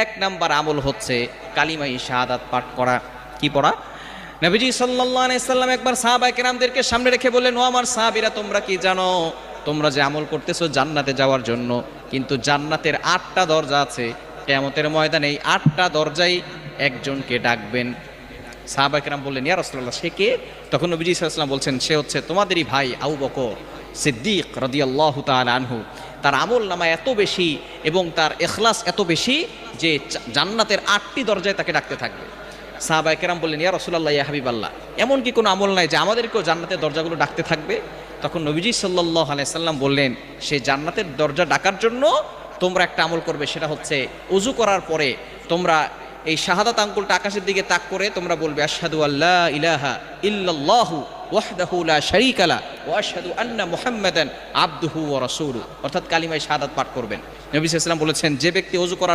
এক নাম্বার আমল হচ্ছে কালিমাই শাহাদাত পাঠ করা। কি পড়া? নবীজি সাল্লাল্লাহু আলাইহি সাল্লাম একবার সাহাবায়ে কেরামদেরকে সামনে রেখে বললেন, ও আমার সাহাবীরা, তোমরা কি জানো তোমরা যে আমল করতেছো জান্নাতে যাওয়ার জন্য, কিন্তু জান্নাতের 8টা দরজা আছে, কিয়ামতের ময়দানে এই 8টা দরজায় একজনকে ডাকবেন। সাহাবায়ে কেরাম বললেন, ইয়া রাসূলুল্লাহ, সে কে? তখন নবীজি সাল্লাল্লাহু আলাইহি ওয়াসাল্লাম বলছেন, সে হচ্ছে তোমাদেরই ভাই আবু বকর সিদ্দিক রাদিয়াল্লাহু তাআলা আনহু। তার আমল নামা এত বেশি এবং তার ইখলাস এত বেশি যে জান্নাতের 8টি দরজায় তাকে ডাকতে থাকবে। সাহাবায়ে কেরাম বললেন, ইয়া রাসূলুল্লাহ, ইয়া হাবিবাল্লাহ, এমন কি কোনো আমল নাই যে আমাদেরকেও জান্নাতের দরজাগুলো ডাকতে থাকবে? তখন নবীজি সাল্লাল্লাহু আলাইহি সাল্লাম বললেন, সেই জান্নাতের দরজা ডাকার জন্য তোমরা একটা আমল করবে, সেটা হচ্ছে ওযু করার পরে তোমরা এই শাহাদাত আঙ্গুলটা আকাশের দিকে তাক করে তোমরা বলবে, আশহাদু আল্লা ইলাহা ইল্লাল্লাহু ওয়াহদাহু লা শারীকা লা ওয়া আশহাদু আন্না মুহাম্মাদান আবদুহু ওয়া রাসূলুহু, অর্থাৎ কালিমায়ে শাহাদাত পাঠ করবেন। নবী সাল্লাল্লাহু আলাইহি ওয়াসাল্লাম বলেছেন, যে ব্যক্তি ওযু করার